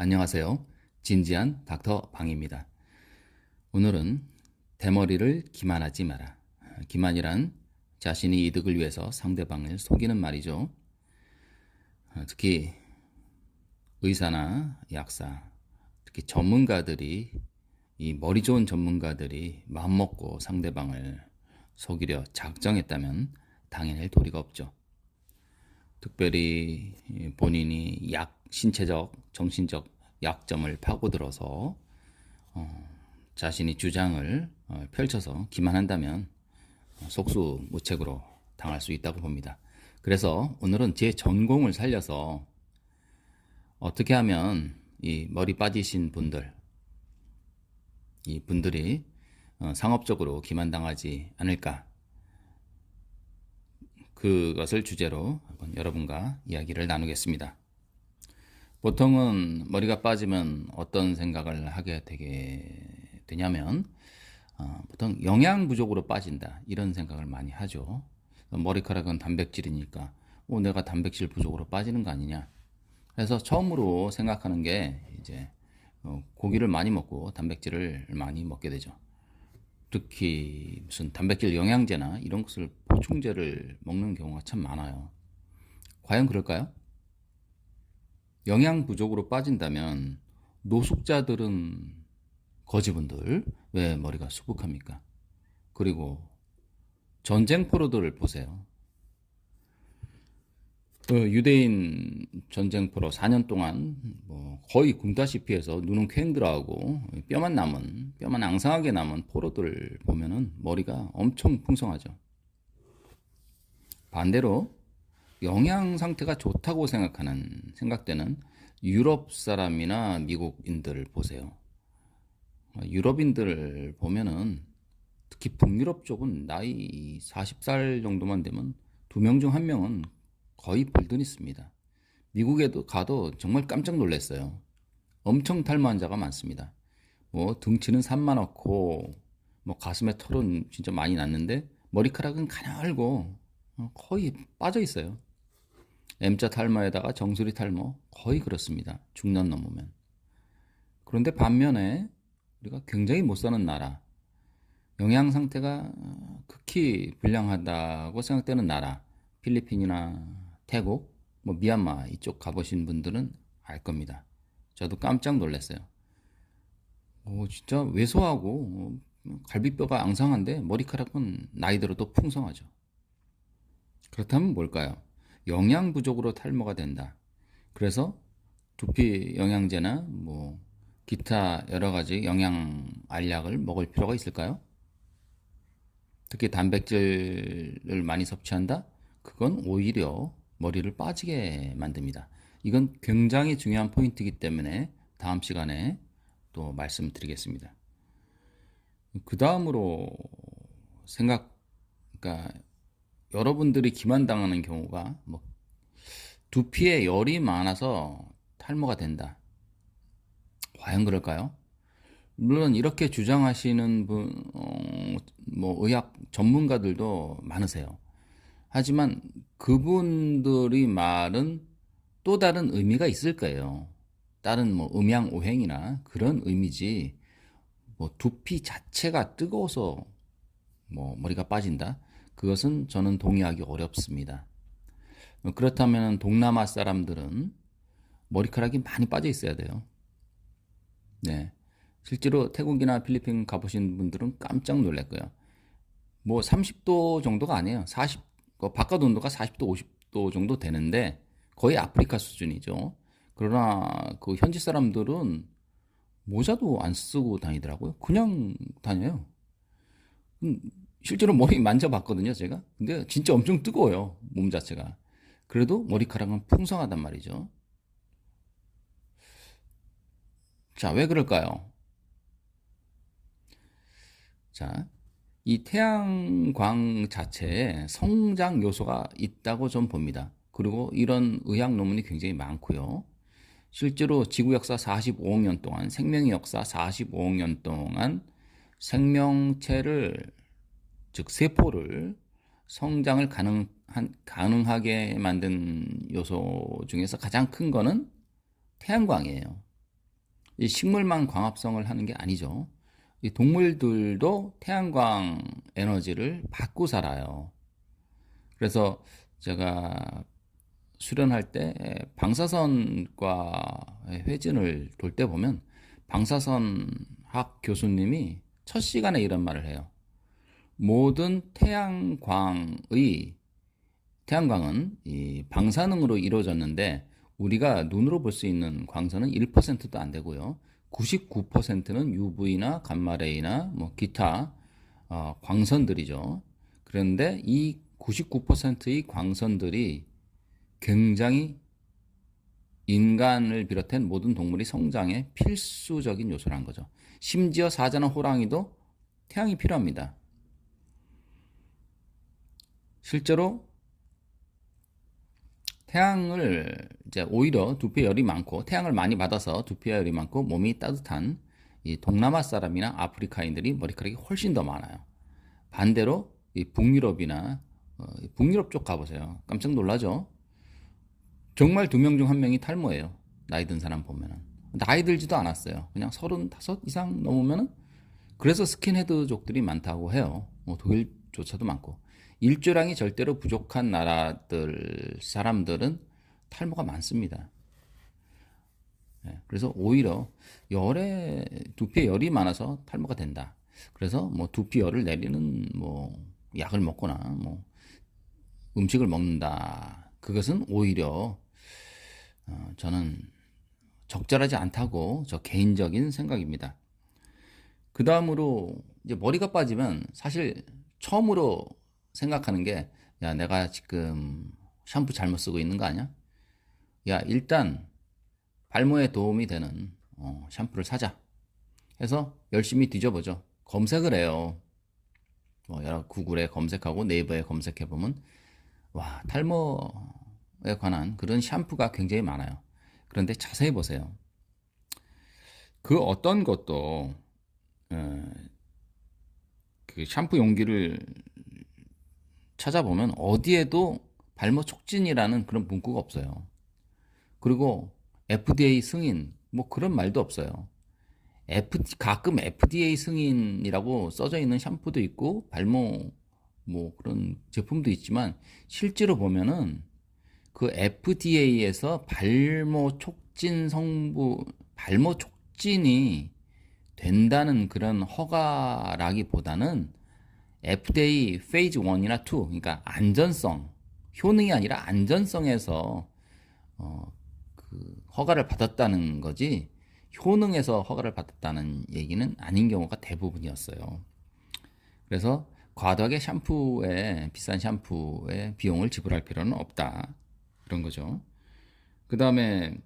안녕하세요. 진지한 닥터 방입니다. 오늘은 대머리를 기만하지 마라. 기만이란 자신이 이득을 위해서 상대방을 속이는 말이죠. 특히 의사나 약사, 특히 전문가들이 이 머리 좋은 전문가들이 마음먹고 상대방을 속이려 작정했다면 당해낼 도리가 없죠. 특별히 본인이 신체적, 정신적 약점을 파고들어서 자신이 주장을 펼쳐서 기만한다면 속수무책으로 당할 수 있다고 봅니다. 그래서 오늘은 제 전공을 살려서 어떻게 하면 이 머리 빠지신 분들, 이 분들이 상업적으로 기만당하지 않을까, 그것을 주제로 한번 여러분과 이야기를 나누겠습니다. 보통은 머리가 빠지면 어떤 생각을 하게 되냐면 보통 영양 부족으로 빠진다, 이런 생각을 많이 하죠. 머리카락은 단백질이니까 내가 단백질 부족으로 빠지는 거 아니냐. 그래서 처음으로 생각하는 게 이제 고기를 많이 먹고 단백질을 많이 먹게 되죠. 특히 무슨 단백질 영양제나 이런 것을 보충제를 먹는 경우가 참 많아요. 과연 그럴까요? 영양 부족으로 빠진다면 노숙자들은, 거지분들 왜 머리가 수북합니까? 그리고 전쟁 포로들을 보세요. 유대인 전쟁 포로 4년 동안 거의 굶다시피 해서 눈은 퀭 들어가고 뼈만 앙상하게 남은 포로들을 보면은 머리가 엄청 풍성하죠. 반대로 영양 상태가 좋다고 생각되는 유럽 사람이나 미국인들을 보세요. 유럽인들을 보면은 특히 북유럽 쪽은 나이 40살 정도만 되면 2명 중 1명은 거의 볼든있습니다. 미국에도 가도 정말 깜짝 놀랐어요. 엄청 탈모한 자가 많습니다. 등치는 산만하고 가슴에 털은 진짜 많이 났는데 머리카락은 가늘고 거의 빠져 있어요. M자 탈모에다가 정수리 탈모, 거의 그렇습니다. 중년 넘으면. 그런데 반면에 우리가 굉장히 못 사는 나라, 영양 상태가 극히 불량하다고 생각되는 나라, 필리핀이나 태국, 미얀마 이쪽 가보신 분들은 알 겁니다. 저도 깜짝 놀랐어요. 진짜 왜소하고 갈비뼈가 앙상한데 머리카락은 나이 들어도 풍성하죠. 그렇다면 뭘까요? 영양 부족으로 탈모가 된다. 그래서 두피 영양제나 기타 여러 가지 영양 알약을 먹을 필요가 있을까요? 특히 단백질을 많이 섭취한다? 그건 오히려 머리를 빠지게 만듭니다. 이건 굉장히 중요한 포인트이기 때문에 다음 시간에 또 말씀드리겠습니다. 그 다음으로 그러니까 여러분들이 기만당하는 경우가 두피에 열이 많아서 탈모가 된다. 과연 그럴까요? 물론 이렇게 주장하시는 의학 전문가들도 많으세요. 하지만 그분들이 말은 또 다른 의미가 있을 거예요. 다른 음양오행이나 그런 의미지, 두피 자체가 뜨거워서 머리가 빠진다? 그것은 저는 동의하기 어렵습니다. 그렇다면 동남아 사람들은 머리카락이 많이 빠져 있어야 돼요. 네. 실제로 태국이나 필리핀 가보신 분들은 깜짝 놀랄 거예요. 30도 정도가 아니에요. 바깥 온도가 40도, 50도 정도 되는데 거의 아프리카 수준이죠. 그러나 그 현지 사람들은 모자도 안 쓰고 다니더라고요. 그냥 다녀요. 실제로 머리 만져봤거든요, 제가. 근데 진짜 엄청 뜨거워요, 몸 자체가. 그래도 머리카락은 풍성하단 말이죠. 자, 왜 그럴까요? 자, 이 태양광 자체에 성장 요소가 있다고 좀 봅니다. 그리고 이런 의학 논문이 굉장히 많고요. 실제로 지구 역사 45억 년 동안, 생명의 역사 45억 년 동안 생명체를, 즉 세포를 성장을 가능하게 만든 요소 중에서 가장 큰 거는 태양광이에요. 이 식물만 광합성을 하는 게 아니죠. 이 동물들도 태양광 에너지를 받고 살아요. 그래서 제가 수련할 때 방사선과 회전을 돌 때 보면 방사선학 교수님이 첫 시간에 이런 말을 해요. 모든 태양광은 이 방사능으로 이루어졌는데 우리가 눈으로 볼 수 있는 광선은 1%도 안 되고요. 99%는 UV나 감마레이나 뭐 기타 광선들이죠. 그런데 이 99%의 광선들이 굉장히 인간을 비롯한 모든 동물의 성장에 필수적인 요소라는 거죠. 심지어 사자나 호랑이도 태양이 필요합니다. 실제로 태양을 이제 오히려 두피에 열이 많고 태양을 많이 받아서 두피에 열이 많고 몸이 따뜻한 이 동남아 사람이나 아프리카인들이 머리카락이 훨씬 더 많아요. 반대로 이 북유럽이나 북유럽 쪽 가보세요. 깜짝 놀라죠? 정말 2명 중 1명이 탈모예요. 나이 든 사람 보면은. 나이 들지도 않았어요. 그냥 35 이상 넘으면은 그래서 스킨헤드족들이 많다고 해요. 독일조차도 많고. 일조량이 절대로 부족한 나라들 사람들은 탈모가 많습니다. 그래서 오히려 두피에 열이 많아서 탈모가 된다. 그래서 뭐 두피열을 내리는 뭐 약을 먹거나 뭐 음식을 먹는다. 그것은 오히려 저는 적절하지 않다고 저 개인적인 생각입니다. 그 다음으로 이제 머리가 빠지면 사실 처음으로 생각하는 게, 야, 내가 지금 샴푸 잘못 쓰고 있는 거 아니야? 야, 일단 발모에 도움이 되는 샴푸를 사자 해서 열심히 뒤져보죠. 검색을 해요. 여러 구글에 검색하고 네이버에 검색해보면 와, 탈모에 관한 그런 샴푸가 굉장히 많아요. 그런데 자세히 보세요. 그 어떤 것도 그 샴푸 용기를 찾아보면 어디에도 발모 촉진이라는 그런 문구가 없어요. 그리고 FDA 승인 뭐 그런 말도 없어요. 가끔 FDA 승인이라고 써져 있는 샴푸도 있고 발모 뭐 그런 제품도 있지만 실제로 보면은 그 FDA에서 발모 촉진이 된다는 그런 허가라기보다는 FDA 페이즈 1이나 2, 그러니까 안전성, 효능이 아니라 안전성에서 그 허가를 받았다는 거지 효능에서 허가를 받았다는 얘기는 아닌 경우가 대부분이었어요. 그래서 과도하게 비싼 샴푸에 비용을 지불할 필요는 없다. 그런 거죠. 그 다음에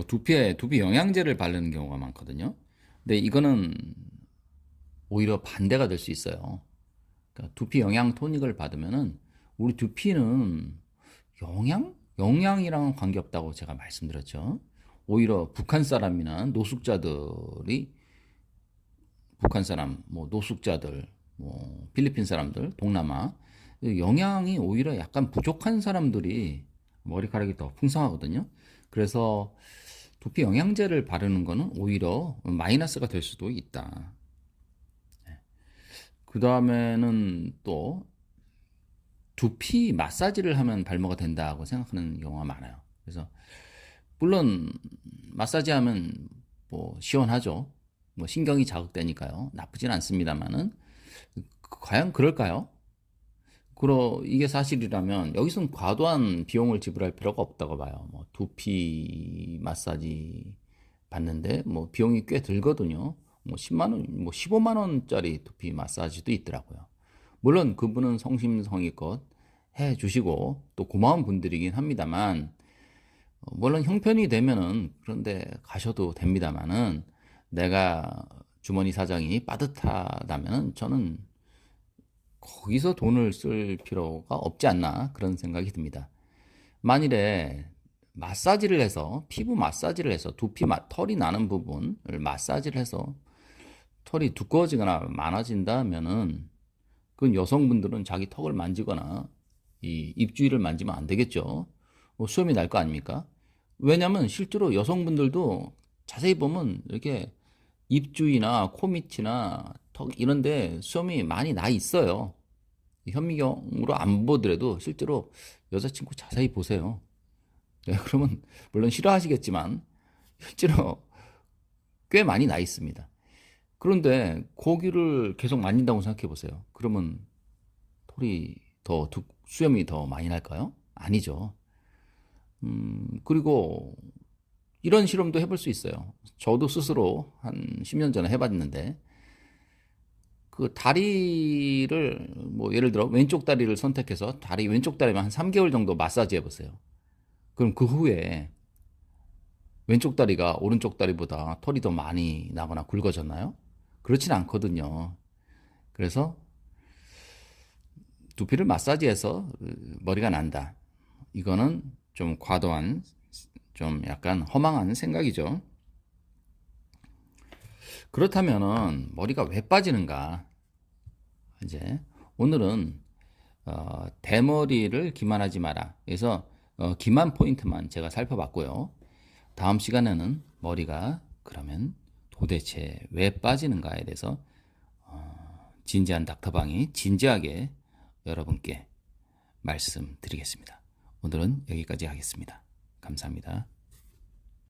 두피 영양제를 바르는 경우가 많거든요. 근데 이거는 오히려 반대가 될 수 있어요. 그러니까 두피 영양 토닉을 받으면은 우리 두피는 영양이랑은 관계없다고 제가 말씀드렸죠. 오히려 북한 사람이나 북한 사람, 뭐 노숙자들, 뭐 필리핀 사람들, 동남아 영양이 오히려 약간 부족한 사람들이 머리카락이 더 풍성하거든요. 그래서 두피 영양제를 바르는 거는 오히려 마이너스가 될 수도 있다. 그 다음에는 또 두피 마사지를 하면 발모가 된다고 생각하는 경우가 많아요. 그래서 물론 마사지 하면 뭐 시원하죠. 뭐 신경이 자극되니까요. 나쁘진 않습니다만은 과연 그럴까요? 이게 사실이라면 여기서는 과도한 비용을 지불할 필요가 없다고 봐요. 뭐 두피 마사지 받는데 뭐 비용이 꽤 들거든요. 뭐 10만 원, 뭐 15만 원짜리 두피 마사지도 있더라고요. 물론 그분은 성심성의껏 해 주시고 또 고마운 분들이긴 합니다만 물론 형편이 되면은 그런데 가셔도 됩니다만은 내가 주머니 사정이 빠듯하다면은 저는 거기서 돈을 쓸 필요가 없지 않나 그런 생각이 듭니다. 만일에 피부 마사지를 해서 털이 나는 부분을 마사지를 해서 털이 두꺼워지거나 많아진다면은 그건 여성분들은 자기 턱을 만지거나 이 입주위를 만지면 안 되겠죠. 수염이 날 거 아닙니까? 왜냐면 실제로 여성분들도 자세히 보면 이렇게 입 주위나 코 밑이나 턱 이런데 수염이 많이 나 있어요. 현미경으로 안 보더라도 실제로 여자친구 자세히 보세요. 네, 그러면 물론 싫어하시겠지만 실제로 꽤 많이 나 있습니다. 그런데 고기를 계속 만진다고 생각해 보세요. 그러면 털이 수염이 더 많이 날까요? 아니죠. 그리고 이런 실험도 해볼 수 있어요. 저도 스스로 한 10년 전에 해봤는데, 그 다리를, 뭐 예를 들어 왼쪽 다리를 선택해서 왼쪽 다리만 한 3개월 정도 마사지 해보세요. 그럼 그 후에 왼쪽 다리가 오른쪽 다리보다 털이 더 많이 나거나 굵어졌나요? 그렇진 않거든요. 그래서 두피를 마사지해서 머리가 난다. 이거는 좀 과도한, 좀 약간 허망한 생각이죠. 그렇다면은 머리가 왜 빠지는가? 이제 오늘은 대머리를 기만하지 마라. 그래서 기만 포인트만 제가 살펴봤고요. 다음 시간에는 머리가 그러면 도대체 왜 빠지는가에 대해서 진지한 닥터방이 진지하게 여러분께 말씀드리겠습니다. 오늘은 여기까지 하겠습니다. 감사합니다.